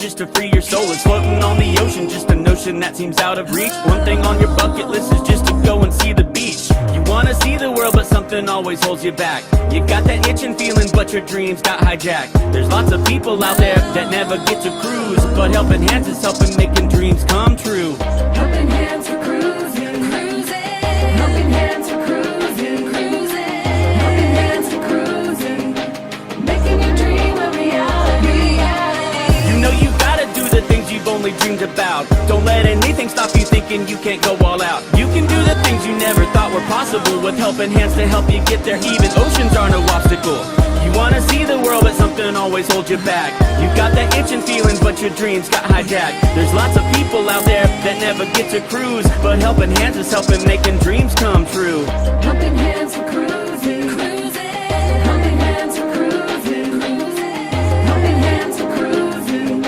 Just to free your soul is floating on the ocean, just a notion that seems out of reach. One thing on your bucket list is just to go and see the beach. You wanna see the world, but something always holds you back. You got that itching feeling, but your dreams got hijacked. There's lots of people out there that never get to cruise, but helping hands is helping making dreams come true. Helping hands for cruising, cruising. Helping hands for cruising, cruising. Helping hands for cruising, making your dream a reality. You know you gotta do the things you've only dreamed about. Don't let anything stop you thinking you can't go all out. You can do the things you never thought were possible, with helping hands to help you get there. Even oceans are no obstacle. You wanna see the world, but something always holds you back. You got that itching feeling, but your dreams got hijacked. There's lots of people out there that never get to cruise, but helping hands is helping making dreams come true. Helping hands for cruising, cruising. Helping hands for cruising, cruising. Helping hands for cruising,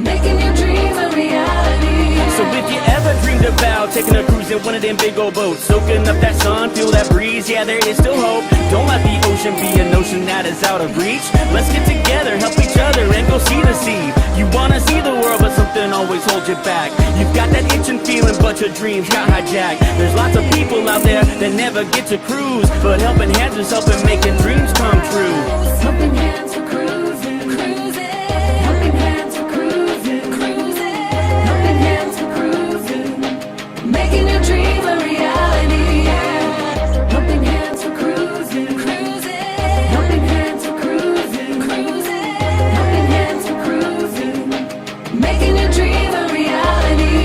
making your dreams a reality. So if you ever dreamed about taking a cruise in one of them big old boats, soaking up that sun, feel that breeze, yeah, there is still hope. Don't let the ocean be a notion that is out of reach. Let's get together, help each other, and go see the sea. You wanna see the world, but something always holds you back. You've got that itching feeling, but your dreams got hijacked. There's lots of people out there that never get to cruise, but helping hands is helping making dreams come true. Helping hands for cruising, cruising. Helping hands for cruising, cruising. Helping hands for cruising, making your dream a reality. Helping hands for cruising, cruising. Helping hands for cruising, cruising. Helping hands for cruising, making your dream a reality.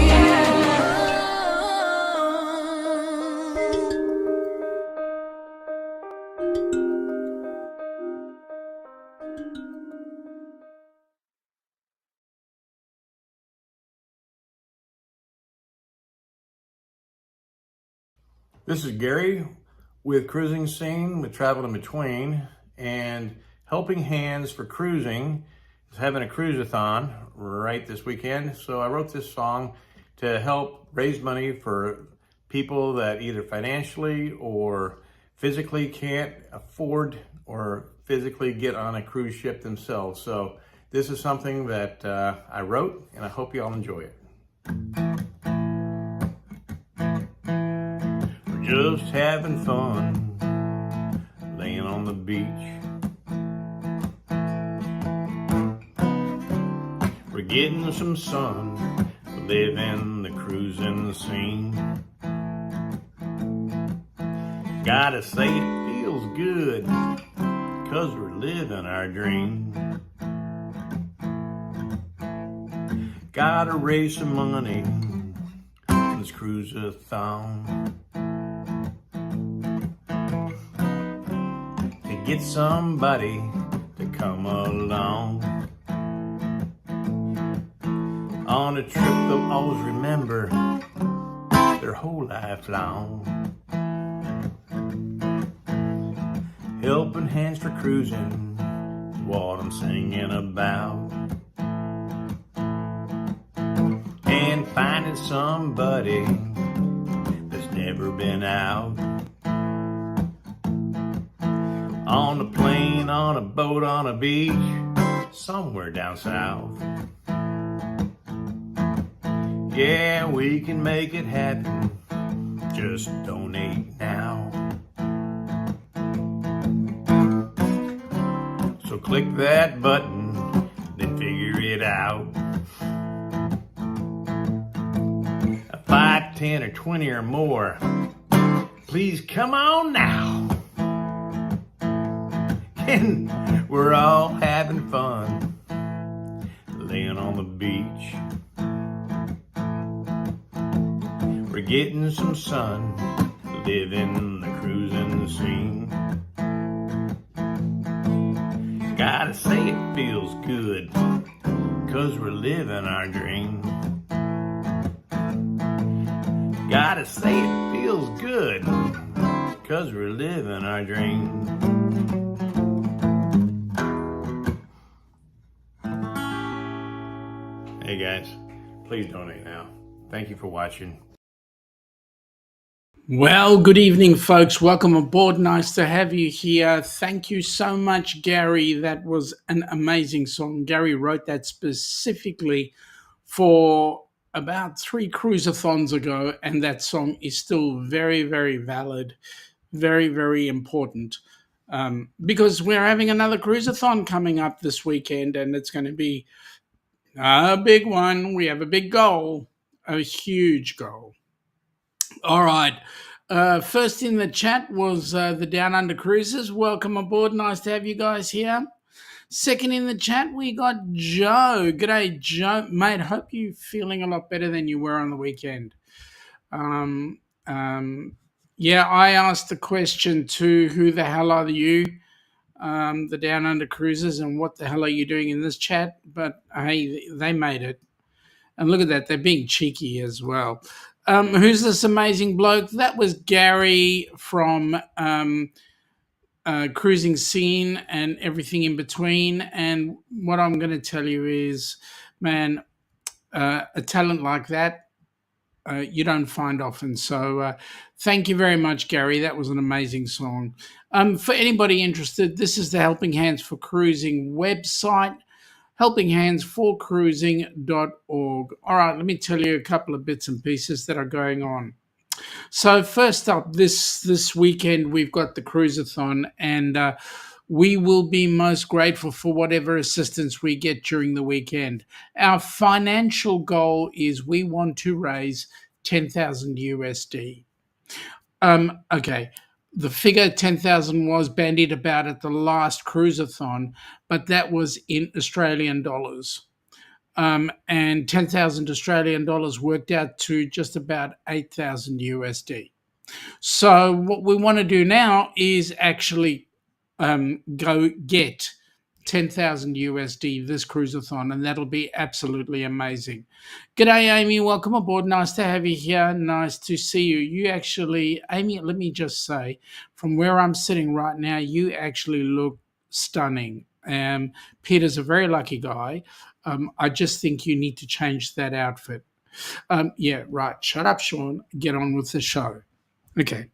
This is Gary with Cruising Scene with Travel in Between, and Helping Hands for Cruising is having a Cruise-a-Thon right this weekend. So I wrote this song to help raise money for people that either financially or physically can't afford or physically get on a cruise ship themselves. So this is something that I wrote, and I hope you all enjoy it. Just having fun, laying on the beach. We're getting some sun, living the cruising scene. Gotta say it feels good, 'cause we're living our dream. Gotta raise some money, this Cruise-a-Thon. Get somebody to come along on a trip they'll always remember their whole life long. Helping hands for cruising is what I'm singing about, and finding somebody that's never been out. On a plane, on a boat, on a beach, somewhere down south. Yeah, we can make it happen, just donate now. So click that button, then figure it out. 5, 10, or 20 or more, please come on now. And we're all having fun, laying on the beach. We're getting some sun, living the cruising scene. Gotta say it feels good, 'cause we're living our dream. Gotta say it feels good, 'cause we're living our dream. Hey guys, please donate now. Thank you for watching. Well, good evening, folks. Welcome aboard. Nice to have you here. Thank you so much, Gary. That was an amazing song. Gary wrote that specifically for about 3 cruise-a-thons ago, and that song is still very, very valid, very, very important. Because we're having another cruise-a-thon coming up this weekend, and it's going to be a big one. We have a big goal, a huge goal. All right. First in the chat was the Down Under Cruisers. Welcome aboard. Nice to have you guys here. Second in the chat, we got Joe. G'day, Joe. Mate, hope you're feeling a lot better than you were on the weekend. Um, yeah, I asked the question too, who the hell are you? The Down Under Cruisers, and what the hell are you doing in this chat? But hey, they made it. And look at that, they're being cheeky as well. Who's this amazing bloke? That was Gary from Cruising Scene and everything in between. And what I'm going to tell you is, man, a talent like that, you don't find often. So thank you very much, Gary. That was an amazing song. For anybody interested, this is the Helping Hands for Cruising website, helpinghandsforcruising.org. All right, let me tell you a couple of bits and pieces that are going on. So first up, this weekend we've got the Cruise-a-Thon, and we will be most grateful for whatever assistance we get during the weekend. Our financial goal is we want to raise 10,000 USD. Okay. The figure 10,000 was bandied about at the last Cruise-a-thon, but that was in Australian dollars. And 10,000 Australian dollars worked out to just about 8,000 USD. So what we want to do now is actually go get 10,000 USD this Cruise-a-thon, and that'll be absolutely amazing. G'day, Amy. Welcome aboard. Nice to have you here. Nice to see you. You actually, Amy, let me just say, from where I'm sitting right now, you actually look stunning. Peter's a very lucky guy. I just think you need to change that outfit. Yeah, right. Shut up, Shaun. Get on with the show. Okay.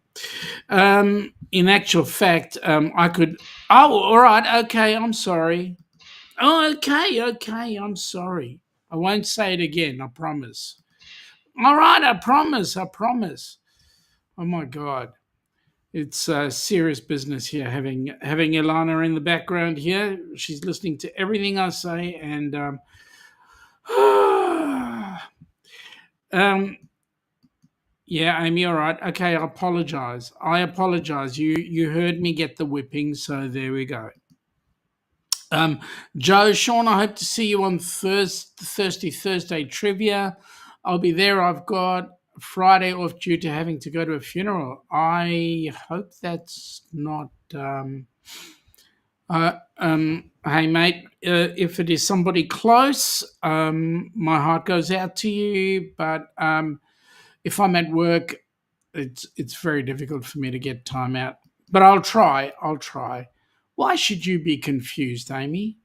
In actual fact, I could. Oh, all right. Okay, I'm sorry. Oh, okay. I'm sorry. I won't say it again. I promise. All right. I promise. Oh my God, it's serious business here. Having Ilana in the background here, she's listening to everything I say, and yeah, Amy, all right. Okay, I apologize. You heard me get the whipping, so there we go. Joe, Shaun, I hope to see you on Thursday trivia. I'll be there. I've got Friday off due to having to go to a funeral. I hope that's not. Hey, mate, if it is somebody close, my heart goes out to you. But if I'm at work, it's very difficult for me to get time out. But I'll try. Why should you be confused, Amy?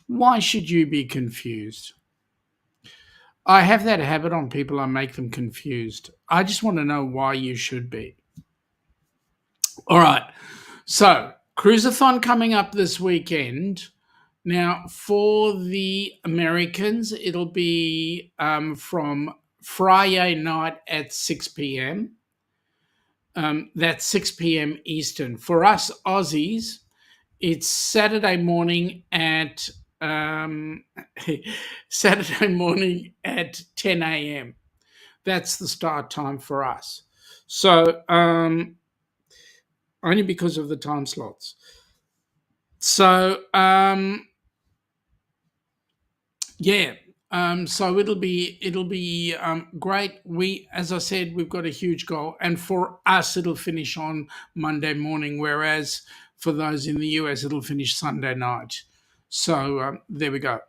Why should you be confused? I have that habit on people. I make them confused. I just want to know why you should be. All right. So, Cruise-a-thon coming up this weekend. Now, for the Americans, it'll be from Friday night at 6 p.m. That's 6 p.m. Eastern. For us Aussies, it's Saturday morning at 10 a.m. That's the start time for us. So only because of the time slots. So yeah. So it'll be great. As I said, we've got a huge goal, and for us, it'll finish on Monday morning, whereas for those in the US, it'll finish Sunday night. So there we go.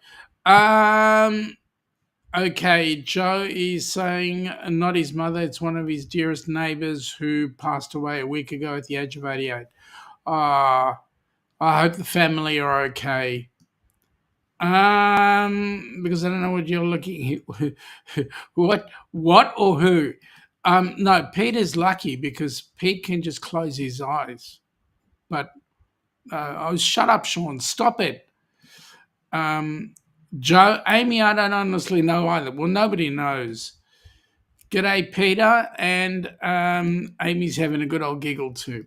Okay, Joe is saying not his mother. It's one of his dearest neighbours who passed away a week ago at the age of 88. I hope the family are okay. Because I don't know what you're looking. What or who? No, Peter's lucky because Pete can just close his eyes. But shut up, Shaun. Stop it. Joe, Amy, I don't honestly know either. Well, nobody knows. G'day, Peter, and Amy's having a good old giggle too.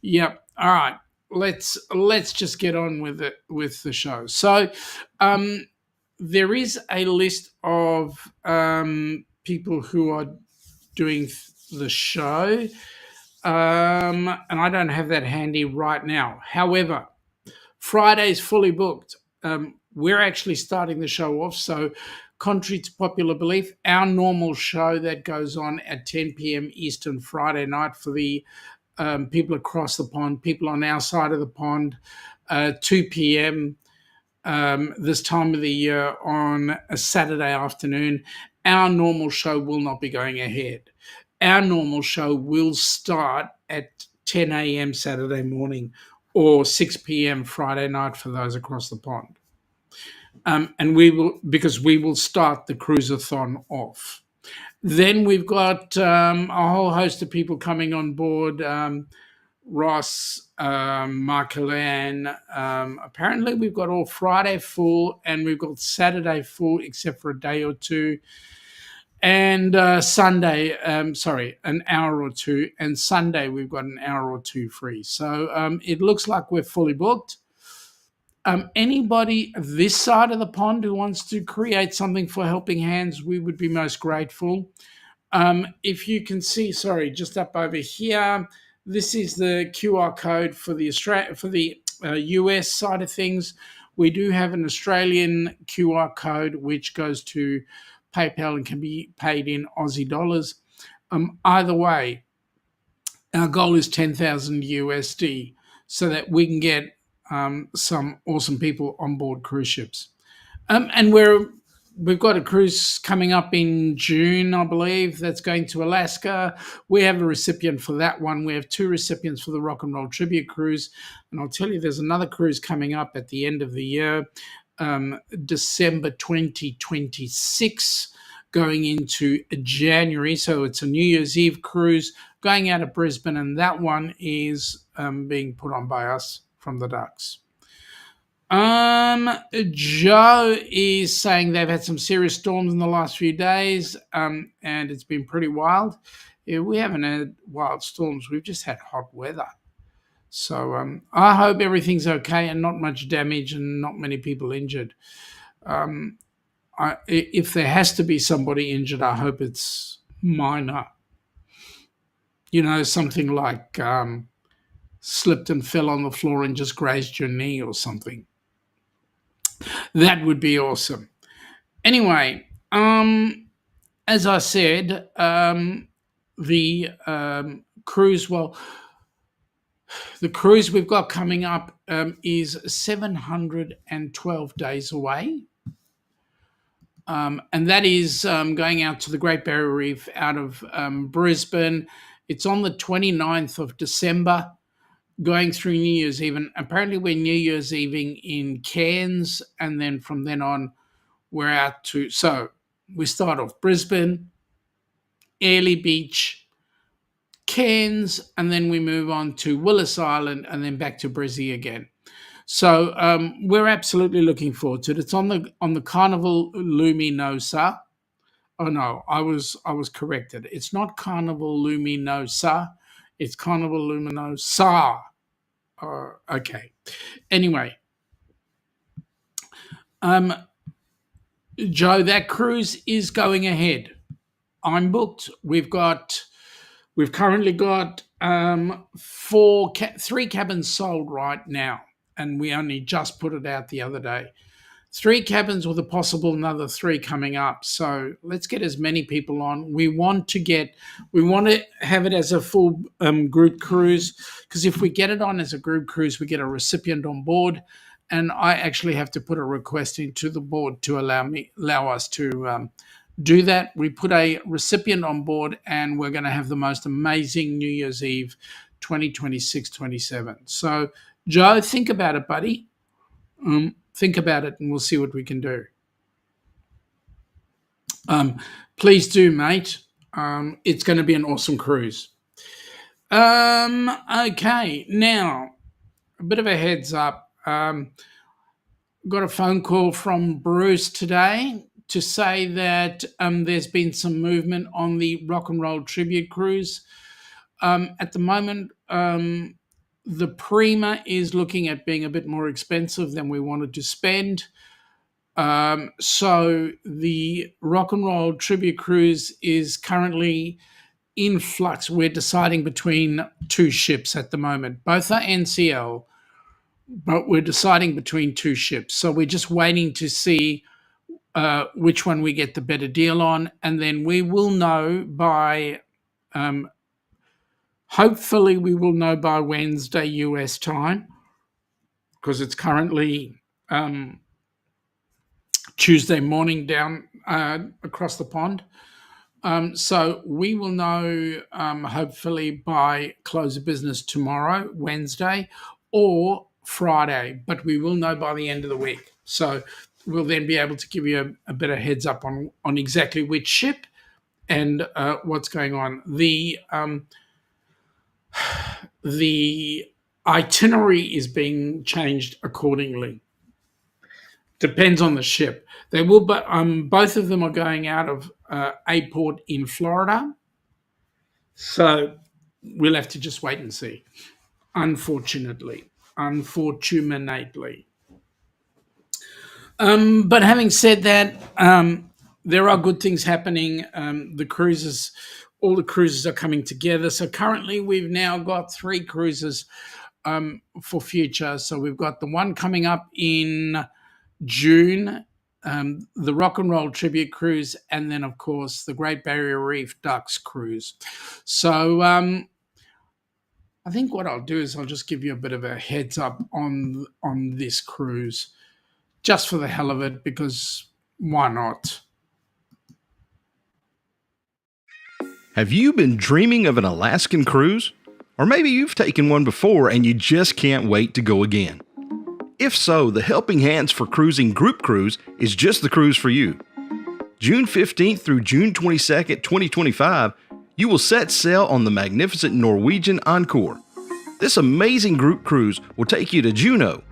Yep. All right. Let's just get on with the show. So, there is a list of people who are doing the show, and I don't have that handy right now. However, Friday's fully booked. We're actually starting the show off, so contrary to popular belief, our normal show that goes on at 10 p.m. Eastern Friday night for the people across the pond, people on our side of the pond, 2 p.m. This time of the year on a Saturday afternoon, our normal show will not be going ahead. Our normal show will start at 10 a.m. Saturday morning or 6 p.m. Friday night for those across the pond. And we will start the Cruise-a-Thon off. Then we've got a whole host of people coming on board. Ross, Mark-Helene. Apparently we've got all Friday full and we've got Saturday full except for a day or two. And Sunday, an hour or two. And Sunday we've got an hour or two free. So it looks like we're fully booked. Anybody this side of the pond who wants to create something for Helping Hands, we would be most grateful. If you can see, just up over here, this is the QR code for the US side of things. We do have an Australian QR code which goes to PayPal and can be paid in Aussie dollars. Either way, our goal is 10,000 USD so that we can get some awesome people on board cruise ships. And we've got a cruise coming up in June, I believe, that's going to Alaska. We have a recipient for that one. We have 2 recipients for the RNR Tribute Cruise. And I'll tell you, there's another cruise coming up at the end of the year, December 2026, going into January. So it's a New Year's Eve cruise going out of Brisbane, and that one is being put on by us from the Ducks. Joe is saying they've had some serious storms in the last few days, and it's been pretty wild. Yeah, we haven't had wild storms. We've just had hot weather. So I hope everything's okay and not much damage and not many people injured. If there has to be somebody injured, I hope it's minor. Something like slipped and fell on the floor and just grazed your knee or something. That would be awesome. Anyway, as I said, the cruise we've got coming up is 712 days away. And that is going out to the Great Barrier Reef out of Brisbane. It's on the 29th of December, going through New Year's Eve. And apparently we're New Year's Eve in Cairns, and then from then on we're out to... So we start off Brisbane, Airlie Beach, Cairns, and then we move on to Willis Island and then back to Brizzy again. So we're absolutely looking forward to it. It's on the Carnival Luminosa. Oh no, I was corrected. It's not Carnival Luminosa. It's Carnival Luminosa. Okay. Anyway, Joe, that cruise is going ahead. I'm booked. We've currently got 3 cabins sold right now, and we only just put it out the other day. 3 cabins with a possible another 3 coming up. So let's get as many people on. We want to have it as a full group cruise, because if we get it on as a group cruise, we get a recipient on board, and I actually have to put a request into the board to allow us to do that. We put a recipient on board, and we're going to have the most amazing New Year's Eve 2026-27. So Joe, think about it, buddy. Think about it, and we'll see what we can do. Please do, mate. It's going to be an awesome cruise. Okay, now a bit of a heads up. Got a phone call from Bruce today to say that there's been some movement on the Rock and Roll Tribute Cruise. At the moment, the Prima is looking at being a bit more expensive than we wanted to spend. So the Rock and Roll Tribute Cruise is currently in flux. We're deciding between two ships at the moment. Both are NCL, but we're deciding between two ships. So we're just waiting to see which one we get the better deal on, and then we will know by hopefully we will know by Wednesday US time, because it's currently Tuesday morning down across the pond. So we will know hopefully by close of business tomorrow, Wednesday, or Friday, but we will know by the end of the week. So we'll then be able to give you a bit of heads up on exactly which ship and what's going on. The itinerary is being changed accordingly. Depends on the ship. They will, but both of them are going out of a port in Florida. So we'll have to just wait and see. Unfortunately. But having said that, there are good things happening. All the cruises are coming together. So currently we've now got 3 cruises for future. So we've got the one coming up in June, the Rock and Roll Tribute Cruise, and then, of course, the Great Barrier Reef Ducks Cruise. So I think what I'll do is I'll just give you a bit of a heads up on this cruise, just for the hell of it, because why not? Have you been dreaming of an Alaskan cruise? Or maybe you've taken one before and you just can't wait to go again. If so, the Helping Hands for Cruising Group Cruise is just the cruise for you. June 15th through June 22nd, 2025, you will set sail on the magnificent Norwegian Encore. This amazing group cruise will take you to Juneau,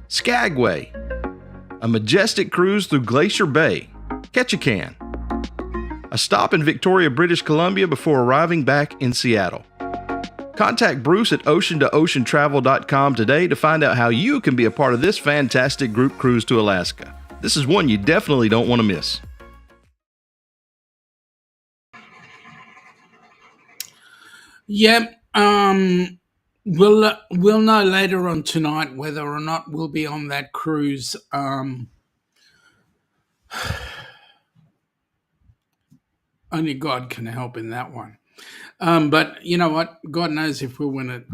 Skagway, a majestic cruise through Glacier Bay, Ketchikan, a stop in Victoria, British Columbia before arriving back in Seattle. Contact Bruce at ocean2oceantravel.com today to find out how you can be a part of this fantastic group cruise to Alaska. This is one you definitely don't want to miss. Yep. We'll know later on tonight whether or not we'll be on that cruise. Only God can help in that one. But you know what? God knows if we'll win it.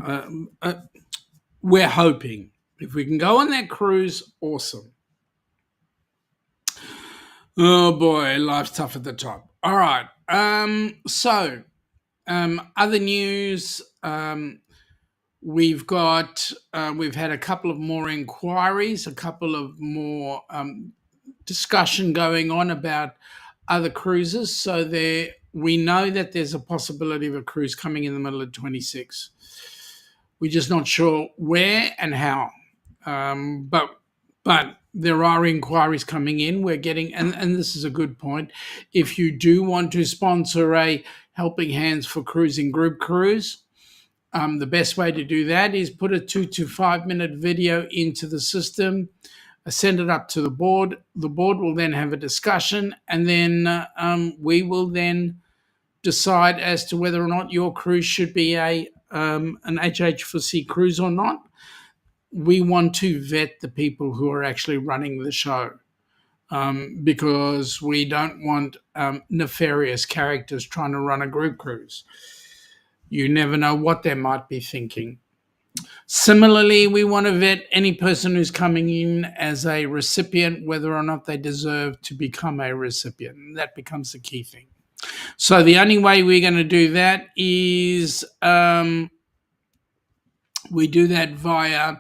We're hoping. If we can go on that cruise, awesome. Oh boy, life's tough at the top. All right. Other news. We've had a couple of more inquiries, a couple of more discussion going on about other cruises. So we know that there's a possibility of a cruise coming in the middle of 26. We're just not sure where and how. But there are inquiries coming in. We're getting, and this is a good point. If you do want to sponsor a Helping Hands for Cruising group cruise, the best way to do that is put a 2 to 5 minute video into the system, send it up to the board. The board will then have a discussion, and then we will then decide as to whether or not your cruise should be an HH4C cruise or not. We want to vet the people who are actually running the show, because we don't want nefarious characters trying to run a group cruise. You never know what they might be thinking. Similarly, we want to vet any person who's coming in as a recipient, whether or not they deserve to become a recipient. And that becomes the key thing. So the only way we're going to do that is we do that via,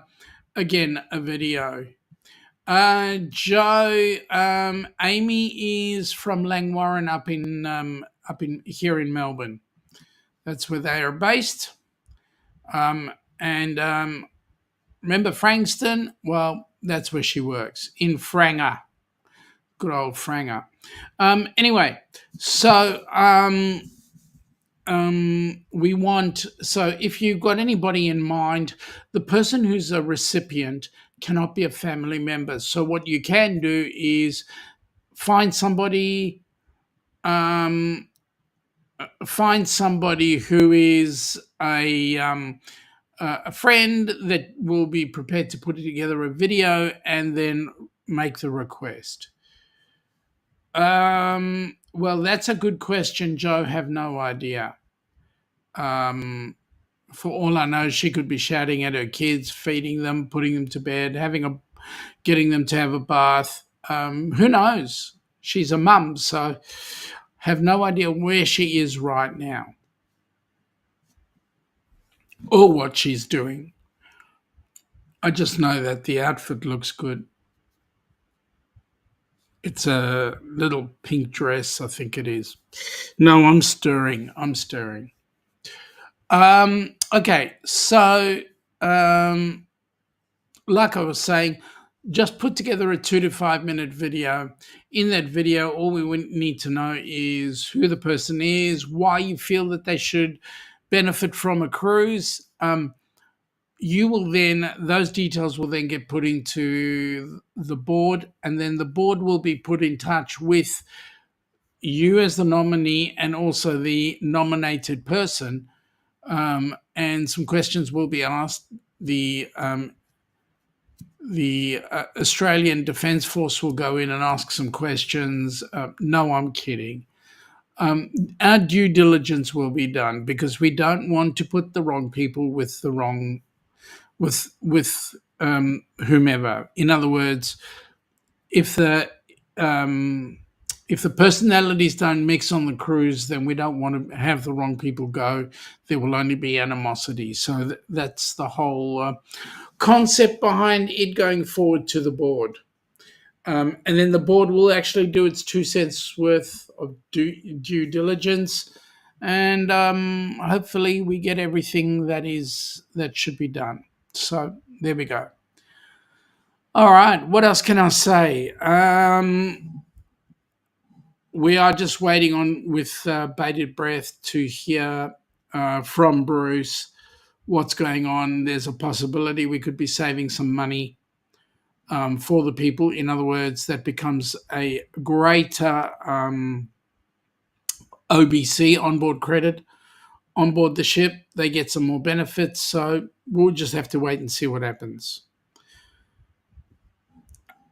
again, a video. Joe, Amy is from Langwarrin up here in Melbourne. That's where they are based. Remember Frankston? Well, that's where she works, in Franger. Good old Franger. Anyway, so so if you've got anybody in mind, the person who's a recipient cannot be a family member. So what you can do is find somebody who is a friend that will be prepared to put together a video and then make the request. Well, that's a good question, Joe. Have no idea. For all I know, she could be shouting at her kids, feeding them, putting them to bed, getting them to have a bath. Who knows? She's a mum, so have no idea where she is right now or what she's doing. I just know that the outfit looks good. It's a little pink dress, I think it is. No, I'm stirring. Okay, so like I was saying, just put together a 2 to 5 minute video. In that video, all we need to know is who the person is, why you feel that they should benefit from a cruise. Those details will then get put into the board, and then the board will be put in touch with you as the nominee and also the nominated person. And some questions will be asked. The Australian Defence Force will go in and ask some questions. No, I'm kidding. Our due diligence will be done because we don't want to put the wrong people with the wrong, with whomever. In other words, if the personalities don't mix on the cruise, then we don't want to have the wrong people go. There will only be animosity. So that's the whole concept behind it going forward to the board. And then the board will actually do its 2 cents worth of due diligence. And hopefully we get everything that should be done. So there we go. All right. What else can I say? We are just waiting on with bated breath to hear from Bruce what's going on. There's a possibility we could be saving some money for the people. In other words, that becomes a greater OBC, onboard credit, on board the ship. They get some more benefits. So we'll just have to wait and see what happens.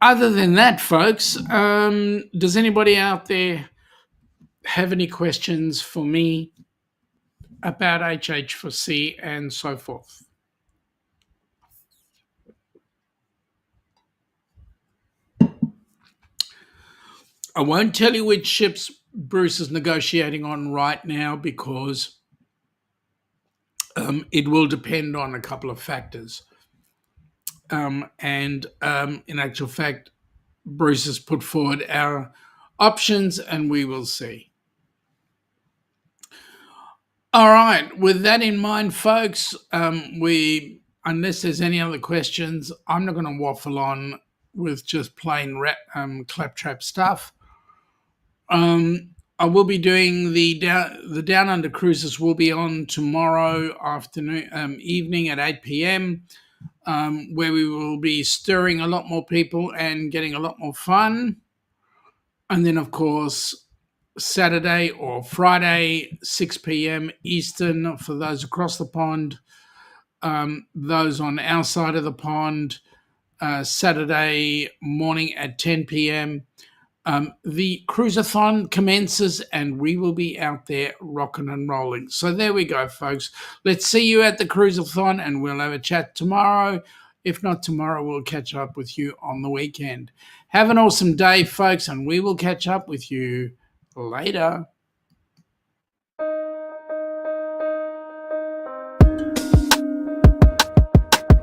Other than that, folks, does anybody out there have any questions for me about HH4C and so forth? I won't tell you which ships Bruce is negotiating on right now because it will depend on a couple of factors. In actual fact, Bruce has put forward our options and we will see. All right, with that in mind, folks, unless there's any other questions, I'm not going to waffle on with just plain claptrap stuff. I will be doing the Down Under cruises will be on tomorrow evening at 8 p.m. Where we will be stirring a lot more people and getting a lot more fun. And then, of course, Saturday or Friday, 6 p.m. Eastern for those across the pond. Those on our side of the pond, Saturday morning at 10 p.m. The Cruise-a-Thon commences and we will be out there rocking and rolling. So there we go, folks. Let's see you at the Cruise-a-Thon and we'll have a chat tomorrow. If not tomorrow, we'll catch up with you on the weekend. Have an awesome day, folks, and we will catch up with you later.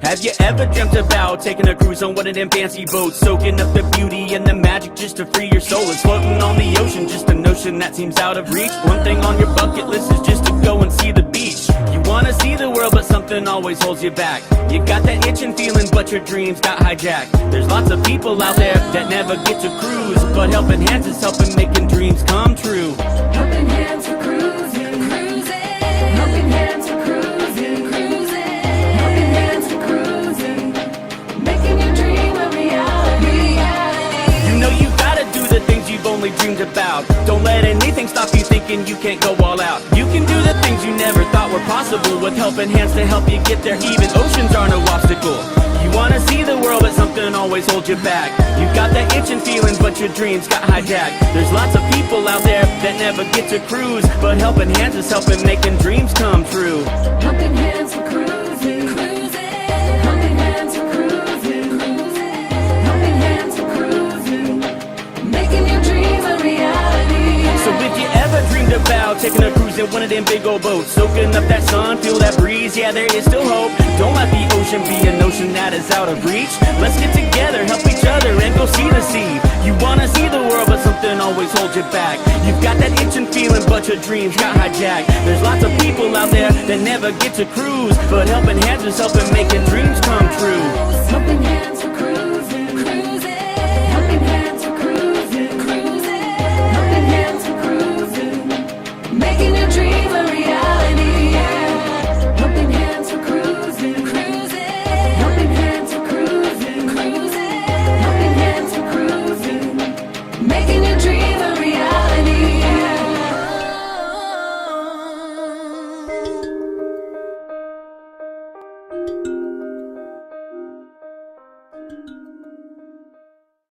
Have you ever dreamt about taking a cruise on one of them fancy boats, soaking up the beauty and the magic just to free your soul, and floating on the ocean just to know ocean that seems out of reach. One thing on your bucket list is just to go and see the beach. You wanna see the world, but something always holds you back. You got that itching feeling, but your dreams got hijacked. There's lots of people out there that never get to cruise, but Helping Hands is helping making dreams come true. Helping Hands for cruising, cruising. Helping Hands for cruising, cruising. Helping Hands for cruising, making your dream a reality. You know you gotta do the things you've only dreamed about. Don't let anything stop you thinking you can't go all out. You can do the things you never thought were possible with Helping Hands to help you get there. Even oceans are no obstacle. You wanna see the world, but something always holds you back. You got that itching feeling, but your dreams got hijacked. There's lots of people out there that never get to cruise, but Helping Hands is helping making dreams come true. Helping Hands for cruising, cruising. Helping Hands for cruising, cruising. Helping Hands for cruising, making your dream a reality. So if you ever dreamed about taking a cruise in one of them big old boats, soaking up that sun, feel that breeze, yeah, there is still hope. Don't let the ocean be an ocean that is out of reach. Let's get together, help each other, and go see the sea. You wanna see the world, but something always holds you back. You've got that itching feeling, but your dreams got hijacked. There's lots of people out there that never get to cruise, but Helping Hands is helping making dreams come true.